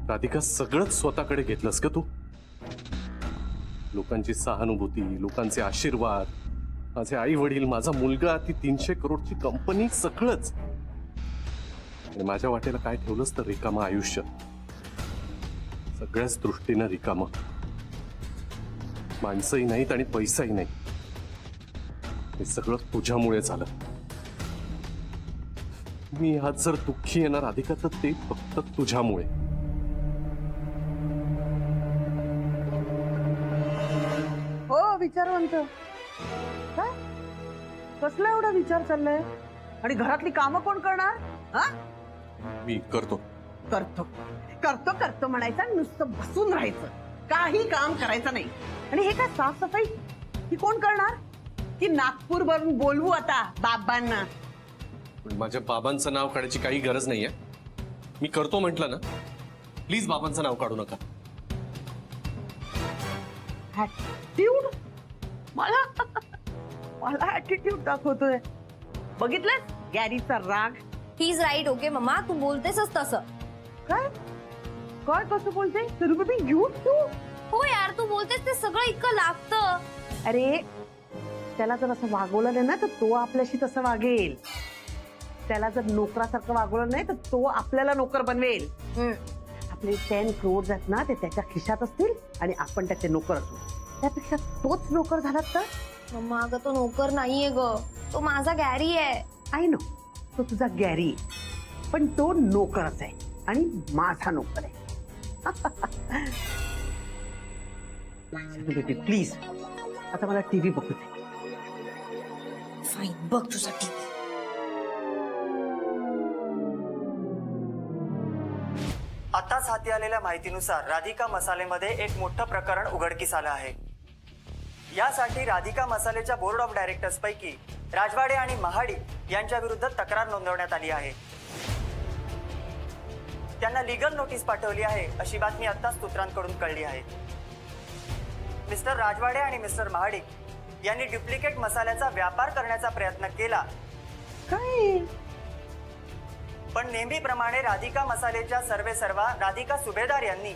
राधिका सगळंच स्वतःकडे घेतलंस का तू? लोकांची सहानुभूती, लोकांचे आशीर्वाद, माझे आई वडील, माझा मुलगा, ती 300 करोडची कंपनी, सगळंच. आणि माझ्या वाटेला काय ठेवलंस तर रिकामं आयुष्य, सगळ्याच दृष्टीनं रिकामं. माणसंही नाहीत आणि पैसाही नाही. हे सगळं तुझ्यामुळे झालं. मी आज जर दुःखी येणार राधिका तर ते फक्त तुझ्यामुळे. हो विचारवंत, काय कसला एवढा विचार चाललाय? आणि घरातली कामं कोण करणार? हा, मी करतो करतो करतो करतो म्हणायचं, नुसतं बसून राहायचं, काही काम करायचं नाही. आणि हे काय साफसफाई ही कोण करणार? की नागपूर वरून बोलवू आता बाबांना? पण माझ्या बाबांचं नाव काढायची काही गरज नाहीये. मी करतो म्हटलं ना, प्लीज बाबांचं नाव काढू नका. ऍटिट्यूड मला मला ऍटिट्यूड दाखवतोय. बघितलं गॅरीचा राग? He is right. Okay mamma, तू बोलतेसच तसं. काय काय कसं बोलते? घेऊन तू? हो यार, तू बोलतेस ते सगळं इतकं लागतं. अरे त्याला जर असं वागवलं नाही ना तर तो आपल्याशी तसं वागेल. त्याला जर नोकरासारखं वागवलं नाही तर तो आपल्याला नोकर बनवेल. आपले 10 crores आहेत ना, ते त्याच्या खिशात असतील आणि आपण त्याचे नोकर असू. त्यापेक्षा तोच नोकर झालात तर? मम्मा अगं, तो नोकर नाहीये ग, तो माझा गॅरी आहे. आई नो, तो तुझा गॅरी आहे, पण तो नोकरच आहे आणि माझा नोकर आहे. प्लीज आता मला टीव्ही बघू दे. फाईन, बघ तुझा टीव्ही. आताच हाती आलेल्या माहितीनुसार राधिका मसालेमध्ये एक मोठं प्रकरण उघडकीस आलं आहे. यासाठी राधिका मसालेच्या बोर्ड ऑफ डायरेक्टर्स पैकी राजवाडे आणि महाडिक यांच्या विरुद्ध तक्रार नोंदवण्यात आली आहे. त्यांना लीगल नोटीस पाठवली आहे अशी बातमी आत्ताच सूत्रांकडून कळली आहे. मिस्टर राजवाडे आणि मिस्टर महाडिक यांनी डुप्लिकेट मसाल्याचा व्यापार करण्याचा प्रयत्न केला, काय? पण नेहमीप्रमाणे राधिका मसालेच्या सर्वेसर्वा राधिका सुभेदार यांनी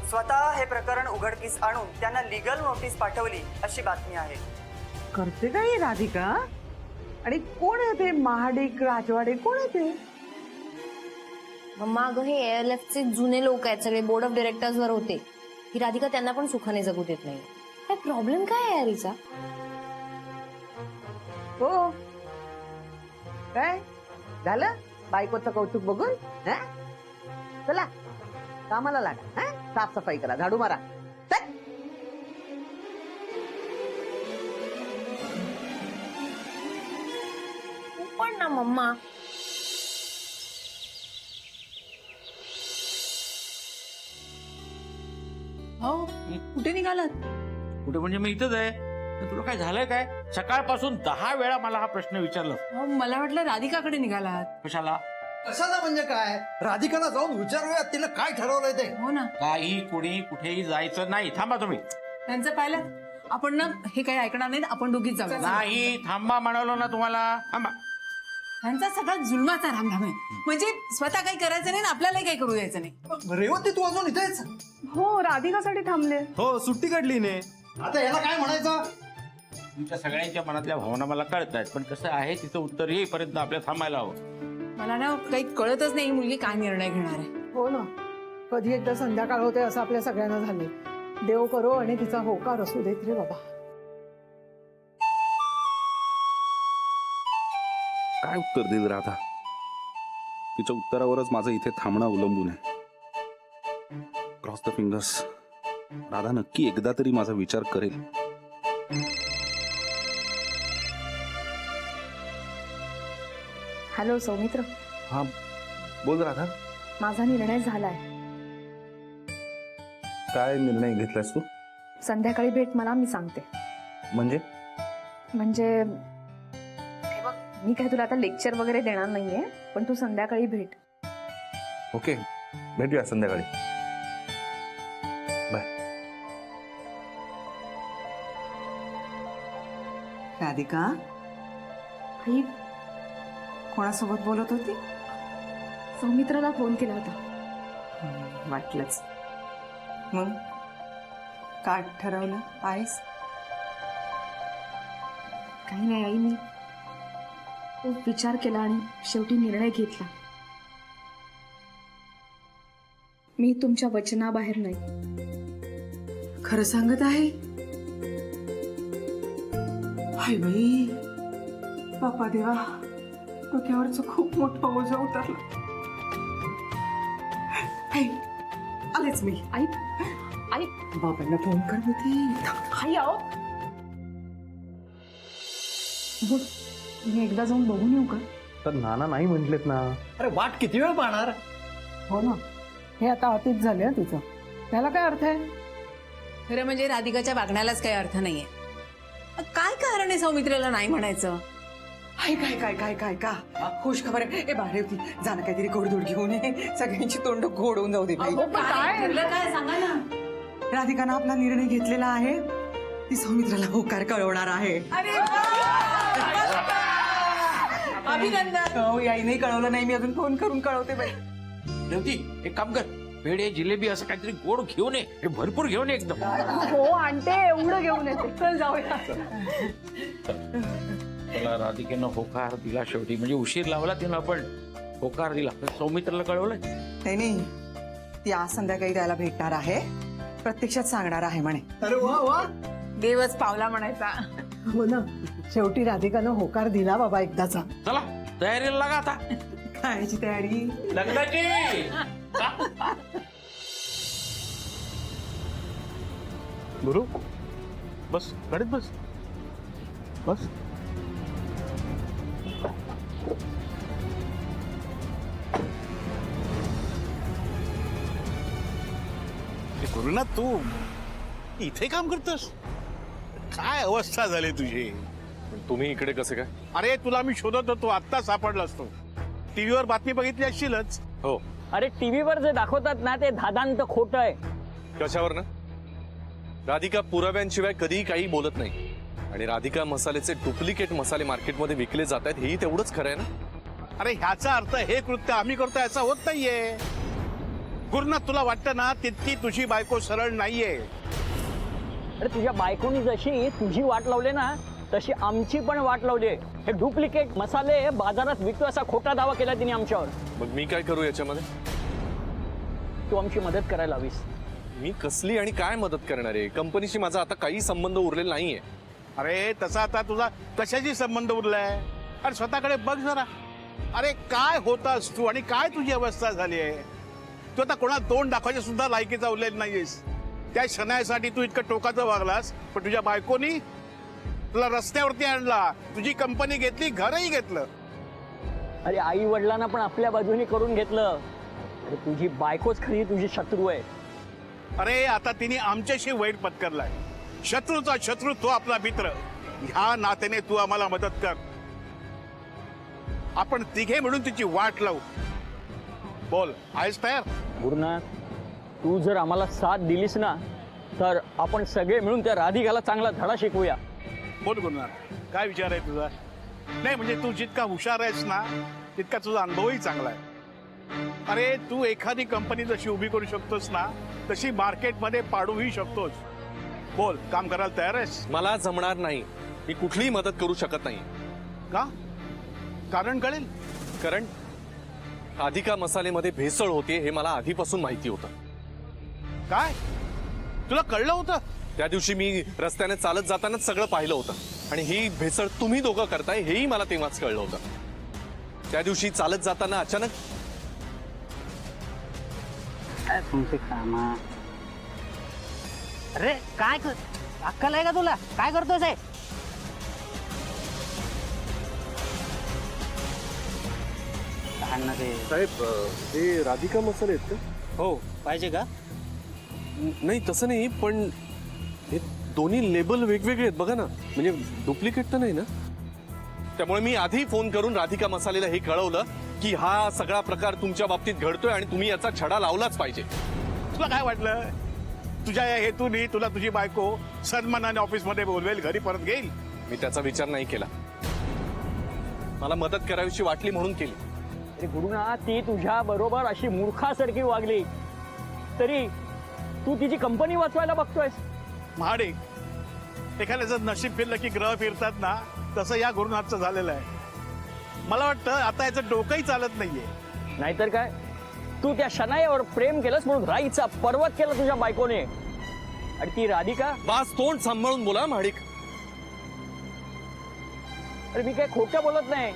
स्वतः हे प्रकरण उघडकीस आणून त्यांना लीगल नोटीस पाठवली अशी बातमी आहे. करते काय राधिका? आणि कोण आहे ते महाडिक राजवाडे? कोण आहे ते? मम्मा अगं, हे ALF चे जुने लोक आहेत, सगळे बोर्ड ऑफ डायरेक्टर्स वर होते. ही राधिका त्यांना पण सुखाने जगू देत नाही. काय प्रॉब्लेम काय आहे यारीचा? हो काय झालं बायकोचं कौतुक बघून? चला कामाला लागा. साफसफाई करा, झाडू मारा. चल. तू पण ना मम्मा. हो, कुठे निघालात? कुठे म्हणजे मी इथंच आहे. तुला काय झालंय काय? सकाळपासून 10 वेळा मला हा प्रश्न विचारला. हो, मला वाटलं राधिकाकडे निघालात. कशाला? कशाला म्हणजे काय? राधिकाला जाऊन विचारूया तिला काय ठरवलंय ते. हो ना, काही कुणी कुठेही जायचं नाही. थांबा तुम्ही. त्यांचं पाहिलं आपण ना, हे काही ऐकणार नाही. आपण दोघीच जाऊया. नाही, थांबा म्हणालो ना तुम्हाला. थांबा. त्यांचा सगळा जुलमाचा रामराम आहे. म्हणजे स्वतः काही करायचं नाही, आपल्यालाही काही करू द्यायचं नाही. रेवती तू अजून इथेच? हो राधिकासाठी थांबले. हो, सुट्टी काढली ने. आता याला काय म्हणायचं? तुमच्या सगळ्यांच्या मनातल्या भावना मला कळत आहेत, पण कसं आहे तिचं उत्तर येईपर्यंत आपल्याला थांबायला हवं. मला ना काही कळतच नाही ही मुलगी काय निर्णय घेणार आहे. हो ना, कधी एकदा संध्याकाळ होते असं आपल्या सगळ्यांना झाले. देव करो आणि तिचा होकार असू देत रे बाबा. काय उत्तर देईल राधा? तिच्या उत्तरावरच माझं इथे थांबणं अवलंबून आहे. Cross the fingers. राधा नक्की एकदा तरी माझा विचार करेल. हॅलो सौमित्र. हा बोल राधा. माझा निर्णय झालाय. काय निर्णय घेतलास तू? संध्याकाळी भेट मला, मी सांगते. म्हणजे हे बघ, मी काय तुला आता लेक्चर वगैरे देणार नाहीये, पण तू संध्याकाळी भेट. ओके, भेटूया संध्याकाळी. बाय. राधिका आई, कोणासोबत बोलत होती? सौमित्राला फोन केला होता. वाटलंच. मग काय ठरवलं आहेस? काही नाही आई, मी खूप विचार केला आणि शेवटी निर्णय घेतला. मी तुमच्या वचनाबाहेर नाही. खरं सांगत आहे? हाय बाई, बापा देवा, डोक्यावरच खूप मोठं ओझं उतरलं. हाय, आलेच मी. आई आई बाबांना फोन कर होते. आई आओ. बघ, मी एकदा जाऊन बघून येऊ का? तर नाना नाही म्हटलेत ना. अरे वाट किती वेळ पाहणार? हो ना, हे आता अतीत झाले हं तिचं. त्याला काय अर्थ आहे? खरं म्हणजे राधिकाच्या वागण्यालाच काही अर्थ नाहीये. काय कारण आहे सौमित्रेला नाही म्हणायचं? हाय, काय काय काय काय का खुश खबर आहे. ए बाहेर होती, जाणं काहीतरी गोडधोड घेऊन ये. सगळ्यांची तोंड गोड होऊन जाऊ दे बाई. काय सांगा ना. राधिकानं आपला निर्णय घेतलेला आहे. ती सौमित्राला होकार कळवणार आहे. अभिनंदन. हो, याईने कळवलं नाही, मी अजून फोन करून कळवते बाई. रेवती, एक काम कर, पेढे जिलेबी असं काहीतरी गोड घेऊन ये. हे भरपूर घेऊन ये एकदम. हो आणते, एवढं घेऊन येते. चल जाऊया. त्याला राधिकेनं होकार दिला शेवटी, म्हणजे उशीर लावला तिनं, पण होकार दिला. सौमित्राला कळवलंय? नाही नाही, ती आज संध्याकाळी त्याला भेटणार आहे, प्रत्यक्षात सांगणार आहे म्हणे. अरे वा वा. देवच पावला म्हणायचा. हो ना, शेवटी राधिकानं होकार दिला बाबा एकदाचा. चला तयारीला लागा आता. खायची तयारी. लग्नाची. गुरु बस, गाडीत बस बस. करू ना, तू इथे काम करतोस? काय अवस्था झाली तुझी? पण तुम्ही इकडे कसे काय? अरे तुला मी शोधत होतो, आत्ता सापडला असतो. टीव्हीवर बातमी बघितली असशीलच. हो. अरे टीव्हीवर जे दाखवतात ना ते धादांत खोटं आहे. कशावर ना? राधिका पुराव्यांशिवाय कधीही काही बोलत नाही. आणि राधिका मसाल्याचे डुप्लिकेट मसाले मार्केटमध्ये विकले जात आहेत, हेही तेवढंच खरं आहे ना? अरे ह्याचा अर्थ हे कृत्य आम्ही करतोय असं होत नाहीये. गुरुनाथ, तुला वाटतं ना तितकी तुझी बायको सरळ नाहीये. अरे तुझ्या बायकोनी जशी तुझी वाट लावली ना तशी आमची पण वाट लावली. हे डुप्लिकेट मसाले बाजारात विकतो असा खोटा दावा केला तिने आमच्यावर. मग मी काय करू याच्यामध्ये? तू आमची मदत करायला हवीस. मी कसली आणि काय मदत करणार आहे? कंपनीशी माझा आता काही संबंध उरलेला नाहीये. अरे तसा आता तुझा कशाशी संबंध उरलाय? अरे स्वतःकडे बघ जरा. अरे काय होतास तू आणि काय तुझी अवस्था झाली आहे? तू आता कोणाला तोंड दाखवायच्या सुद्धा लायकीचा उरलेला नाहीयेस. त्या क्षणासाठी तू इतकं टोकाचं वागलास, पण तुझ्या बायकोनी तुला रस्त्यावरती आणला, तुझी कंपनी घेतली, घरही घेतलं. अरे आई वडिलांना पण आपल्या बाजूने करून घेतलं. अरे तुझी बायकोच खरी तुझी शत्रू आहे. अरे आता तिने आमच्याशी वैर पत्करलाय. शत्रूचा शत्रू तो आपला मित्र. ह्या नात्याने तू आम्हाला मदत कर. आपण तिघे मिळून तिची वाट लावू. बोल, आहेस तयार? गुरुनाथ, तू जर आम्हाला साथ दिलीस ना तर आपण सगळे मिळून त्या राधिकाला चांगला धडा शिकवूया. बोल गुरुनाथ, काय विचार आहे तुझा? नाही म्हणजे तू जितका हुशार आहेस ना तितका तुझा अनुभवही चांगला आहे. अरे तू एखादी कंपनी जशी उभी करू शकतोस ना तशी मार्केटमध्ये पाडूही शकतोस. बोल, काम करायला तयार आहेस? मला जमणार नाही. मी कुठलीही मदत करू शकत नाही. का? कारण कळेल. कारण राधिका मसालेमध्ये भेसळ होते हे मला आधीपासून माहिती होतं. काय? तुला कळलं होतं? त्या दिवशी मी रस्त्याने चालत जातानाच सगळं पाहिलं होतं. आणि ही भेसळ तुम्ही दोघं करताय हेही मला तेव्हाच कळलं होतं. त्या दिवशी चालत जाताना अचानक तुमचे कामा. अरे काय अक्कल आहे का तुला? काय करतोय साहेब? साहेब, हे राधिका मसाले आहेत का? हो, पाहिजे का? नाही तसं नाही, पण हे दोन्ही लेबल वेगवेगळे आहेत बघा ना. म्हणजे डुप्लिकेट तर नाही ना? त्यामुळे मी आधी फोन करून राधिका मसालेला हे कळवलं की हा सगळा प्रकार तुमच्या बाबतीत घडतोय आणि तुम्ही याचा छडा लावलाच पाहिजे. तुला काय वाटलं तुझ्या या हेतूने तुला तुझी बायको सन्मानाने ऑफिसमध्ये बोलवेल, घरी परत घेईल? मी त्याचा विचार नाही केला. मला मदत करावीशी वाटली म्हणून केली. अरे गुरुनाथ, ती तुझ्या बरोबर अशी मूर्खासारखी वागली तरी तू तिची कंपनी वाचवायला बघतोयस. महाडिक, एखाद्याचं नशीब फिरलं की ग्रह फिरतात ना, तसं या गुरुनाथचं झालेलं आहे. मला वाटतं आता याचं डोकंही चालत नाहीये. नाहीतर काय, तू त्या शनायावर प्रेम केलंस म्हणून राईचा पर्वत केला तुझ्या बायकोने. आणि ती राधिका, बास तोंड सांभाळून बोला महाडिक. अरे मी काय खोटं बोलत नाही.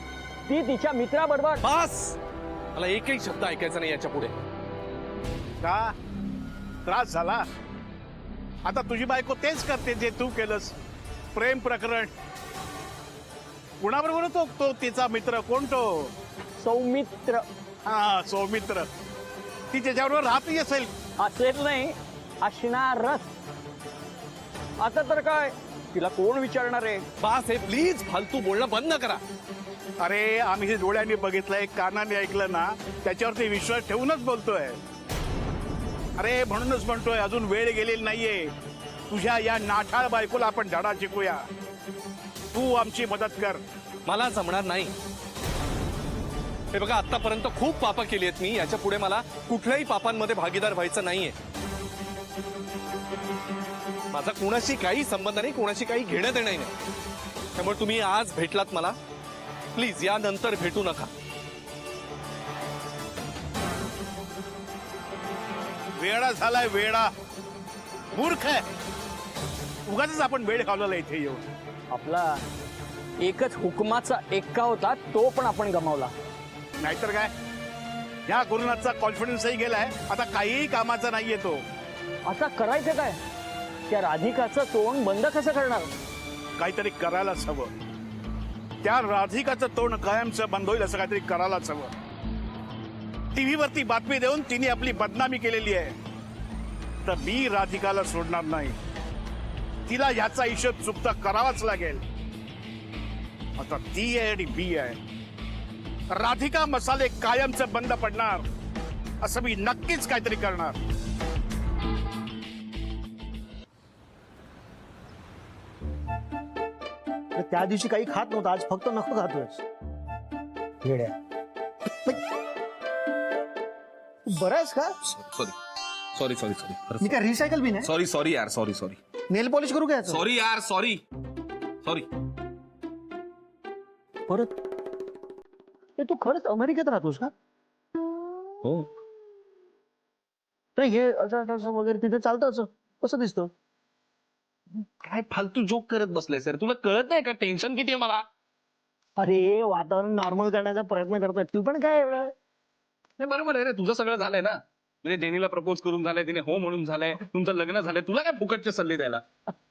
ती तिच्या मित्राबरोबर. बास, मला एकही शब्द ऐकायचा नाही याच्या पुढे. का त्रास झाला? आता तुझी बायको तेच करते जे तू केलंस. प्रेम प्रकरण कुणाबरोबर होतो? तो तिचा मित्र. कोण तो? सौमित्र. हा, सौमित्र. ती त्याच्याबरोबर राहतही असेल. असेल नाही, असणारच. आता तर काय, तिला कोण विचारणार आहे? बास, हे प्लीज फालतू बोलणं बंद करा. अरे आम्ही हे डोळ्यांनी बघितलंय, कानाने ऐकलं ना, त्याच्यावरती विश्वास ठेवूनच बोलतोय. अरे म्हणूनच म्हणतोय, अजून वेळ गेलेली नाहीये. तुझ्या या नाठाळ बायकोला आपण धडा शिकूया. तू आमची मदत कर. मला जमणार नाही. हे बघा, आतापर्यंत खूप पापं केली आहेत मी. याच्या पुढे मला कुठल्याही पापांमध्ये भागीदार व्हायचं नाहीये. माझा कोणाशी काही संबंध नाही, कोणाशी काही घेणं देणं नाही. त्यामुळे तुम्ही आज भेटलात मला, प्लीज यानंतर भेटू नका. वेडा झालाय, वेडा. मूर्ख आहे. उगाच आपण वेळ घालवला इथे येऊन. आपला एकच हुकमाचा एक्का होता, तो पण आपण गमावला. नाहीतर काय, या गुरुनाथचा कॉन्फिडन्सही गेलाय. आता काहीही कामाचा नाहीये तो. आता करायचं काय? त्या राधिकाचं तोंड बंद कसं करणार? काहीतरी करायलाच हवं. त्या राधिकाचं तोंड कायमचं बंद होईल असं काहीतरी करायलाच हवं. टीव्हीवरती बातमी देऊन तिने आपली बदनामी केलेली आहे. तर मी राधिकाला सोडणार नाही. तिला याचा हिशोब चुकता करावाच लागेल. आता ती आहे आणि बी आहे. राधिका मसाले कायमचं बंद पडणार असं मी नक्कीच काहीतरी करणार. त्या दिवशी काही खात नव्हता, आज फक्त नको खातोयस. येड्या. बरं आहेस का? सॉरी सॉरी सॉरी मी काय रिसायकल बिन आहे? सॉरी सॉरी यार, सॉरी सॉरी. नेल पॉलिश करू काय? सॉरी यार, सॉरी सॉरी. परत तू खरंच अमेरिकेत राहतोस का? हो. तर हे असं वगैरे तिथे चालतं असं कसं दिसतं? काय फालतू जोक करत बसलाय सर, तुला कळत नाही का टेन्शन किती आहे मला? अरे वातावरण नॉर्मल करण्याचा प्रयत्न करतोय तू पण काय एवढं? नाही बरोबर आहे रे, तुझं सगळं झालंय ना. म्हणजे जेनीला प्रपोज करून झालंय, तिने हो म्हणून झालंय, तुमचं लग्न झालंय. तुला काय फुकटचे सल्ले द्यायला?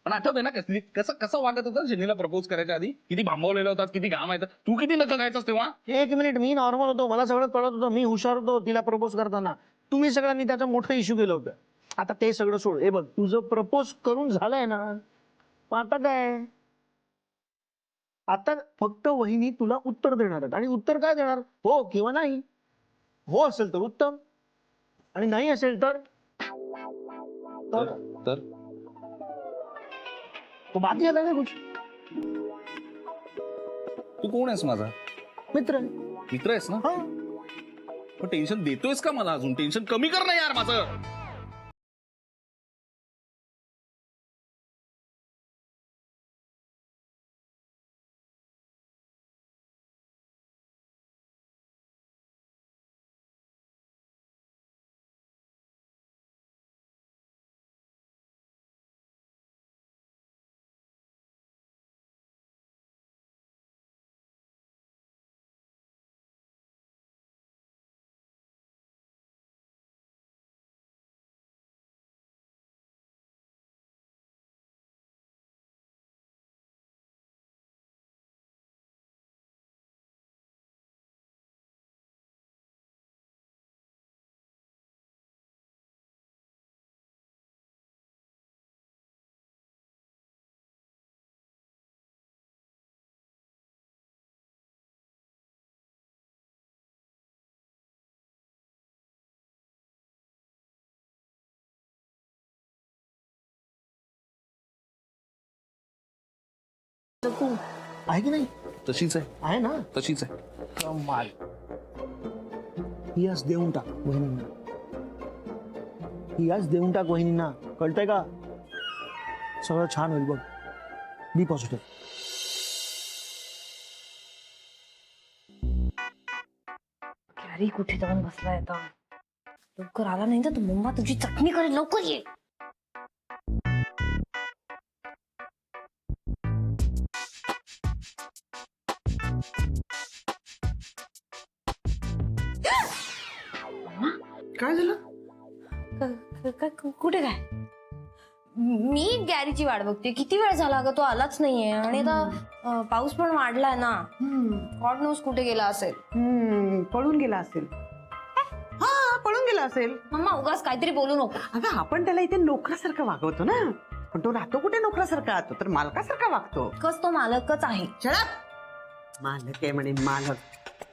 पण आठवतंय ना कसं कसं वाटत होतं जेनीला प्रपोज करायच्या आधी? किती भांबवलेलं होतात, किती घाम येतात. तू किती नका खायचास तेव्हा? 1 मिनिट, मी नॉर्मल होतो, मला सगळं कळत होतं, मी हुशार होतो तिला प्रपोज करताना. तुम्ही सगळ्यांनी त्याचा मोठं इश्यू केलं होतं. आता ते सगळं सोड. हे बघ, तुझं प्रपोज करून झालंय ना, आता काय? आता फक्त वहिनी तुला उत्तर देणार आहेत. आणि उत्तर काय देणार? हो किंवा नाही. हो असेल तर उत्तम, आणि नाही असेल तर तो बाकी आता काय कुछ. तू कोण आहेस माझा मित्र? मित्र आहेस ना? पण टेन्शन देतोयस का मला? अजून टेन्शन कमी कर ना यार माझं. तू आहे की नाही? तशीच आहे ना? तशीच आहे. कमाल. यस, देऊन टाक बहिणींना. ही आज देऊन टाक वहिनींना, कळतंय का? सगळं छान होईल बघ. बी पॉझिटिव्ह. अरे कुठे जाऊन बसलाय आता? लवकर आला नाही तर मम्मा तुझी चटणी करेल. लवकर ये. काय झालं? कुठे काय? मी गॅरीची वाट बघते. किती वेळ झाला अगं, तो आलाच नाहीये. आणि आता पाऊस पण वाढलाय ना. गॉड नोस कुठे गेला असेल. पळून गेला असेल. हा, पळून गेला असेल. मम्मा उगाच काहीतरी बोलू नको. अगं आपण त्याला इथे नोकरासारखं वागवतो ना, पण तो राहतो कुठे नोकरासारखा? तो तर मालकासारखा वागतो. कस तो मालकच आहे. मालक आहे म्हणे, मालक.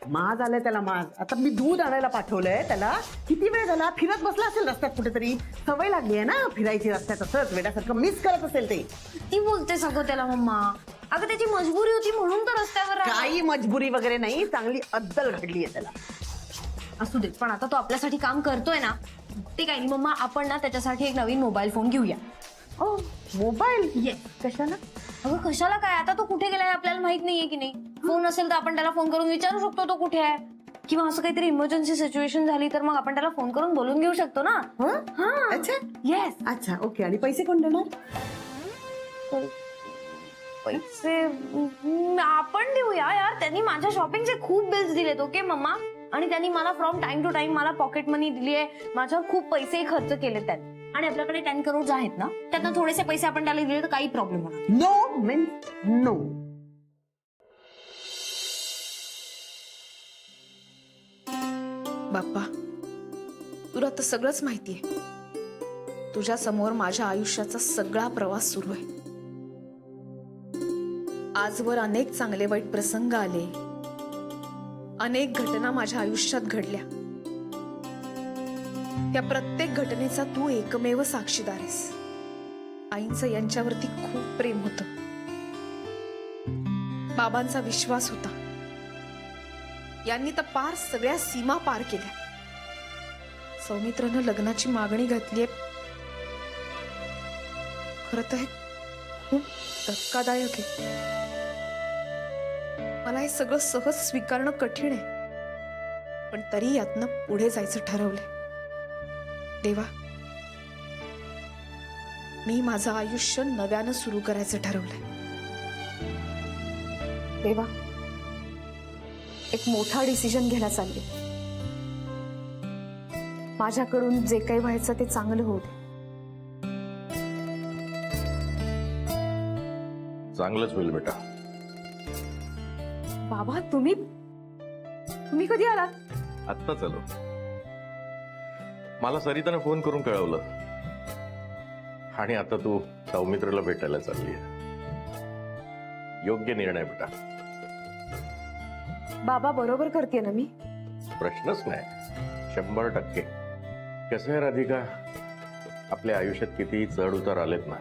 माज आलाय त्याला, माज. आता मी दूध आणायला पाठवलंय त्याला. किती वेळ झाला? फिरत बसला असेल रस्त्यात कुठेतरी. सवय लागली आहे ना फिरायची रस्त्यात, असंच वेड्यासारखं मिस करत असेल ते. ती बोलते सगळं त्याला मम्मा. अगं त्याची मजबुरी होती म्हणून तर रस्त्यावर आला. काही मजबुरी वगैरे नाही, चांगली अद्दल घडली आहे त्याला. असू दे, पण आता तो आपल्यासाठी काम करतोय ना, ते काही नाही मम्मा. आपण ना त्याच्यासाठी एक नवीन मोबाईल फोन घेऊया. ओ मोबाईल? ये. कशाला? अगं कशाला काय? आता तो कुठे गेलाय आपल्याला माहित नाहीये की नाही. फोन असेल तर आपण त्याला फोन करून विचारू शकतो तो कुठे आहे. किंवा असं काहीतरी इमर्जन्सी सिच्युएशन झाली तर मग आपण त्याला फोन करून बोलून घेऊ शकतो ना. अच्छा. येस. अच्छा, ओके. आणि पैसे कोण देणार? पैसे आपण देऊया यार. त्यांनी माझ्या शॉपिंगचे खूप बिल्स दिलेत. ओके मम्मा. आणि त्यांनी मला फ्रॉम टाइम टू टाइम मला पॉकेट मनी दिली आहे. माझ्यावर खूप पैसे खर्च केले त्यांनी. आणि आपल्याकडे 10 करोड आहेत ना, त्यातनं थोडेसे पैसे आपण त्याला दिले तर काही प्रॉब्लेम होणार. No means no. बाप्पा, तुला तर सगळंच माहितीये. तुझ्या समोर माझ्या आयुष्याचा सगळा प्रवास सुरू आहे. आजवर अनेक चांगले वाईट प्रसंग आले, अनेक घटना माझ्या आयुष्यात घडल्या. त्या प्रत्येक घटनेचा तू एकमेव साक्षीदार आहेस. आईंचं यांच्यावरती खूप प्रेम होतं, बाबांचा विश्वास होता. यांनी तर पार सगळ्या सीमा पार केल्या. सौमित्रानं लग्नाची मागणी घातलीये. खरं तर हे खूप धक्कादायक आहे. मला हे सगळं सहज स्वीकारणं कठीण आहे, पण तरी यातनं पुढे जायचं ठरवलंय. देवा, मी माझं आयुष्य नव्यानं सुरू करायचं ठरवलंय. देवा, एक मोठा डिसिजन घ्यायला चालले. माझ्याकडून जे काही व्हायचं ते चांगलं होऊ दे. चांगलंच होईल बेटा. बाबा, तुम्ही कधी आलात? आत्ताच आलो. मला सरिताने फोन करून कळवलं. आणि आता तू सौमित्रला भेटायला चालली आहे. योग्य निर्णय बेटा. बाबा, बरोबर करते ना मी? प्रश्नच नाही. 100%. कसं आहे राधिका, आपल्या आयुष्यात किती चढ उतार आलेत ना,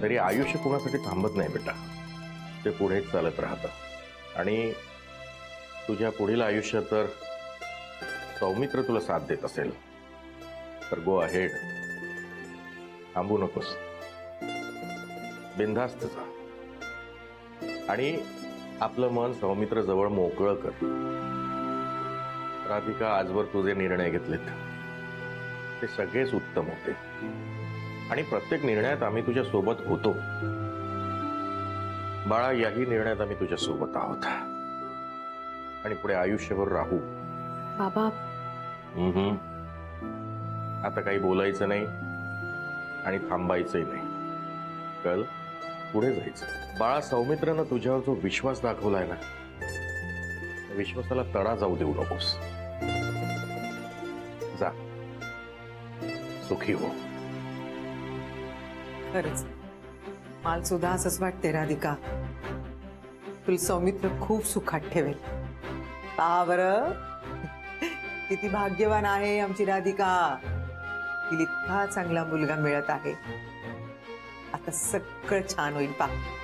तरी आयुष्य कोणासाठी थांबत नाही बेटा. ते पुढेच चालत राहतं. आणि तुझ्या पुढील आयुष्यात तर सौमित्र तुला साथ देत असेल तर गो अहेड. थांबू नकोस. बिनधास्त जा. आणि आपलं मन सौमित्र जवळ मोकळं कर. राधिका, आजवर तुझे निर्णय घेतलेत ते सगळेच उत्तम होते. आणि प्रत्येक निर्णयात आम्ही तुझ्या सोबत होतो. बाळा, याही निर्णयात आम्ही तुझ्या सोबत आहोत आणि पुढे आयुष्यभर राहू. बाबा, आता काही बोलायचं नाही आणि थांबायचंही नाही. कल पुढे जायचं. बाळा, सौमित्रानं तुझ्यावर जो विश्वास दाखवलाय ना, विश्वासाला तडा जाऊ देऊ नकोस. जा, सुखी हो. खरंच मला सुद्धा असंच वाटते राधिका. तुला सौमित्र खूप सुखात ठेवेल. पहा बरं, किती भाग्यवान आहे आमची राधिका. तिला इतका चांगला मुलगा मिळत आहे. आता सगळं छान होईल. पहा.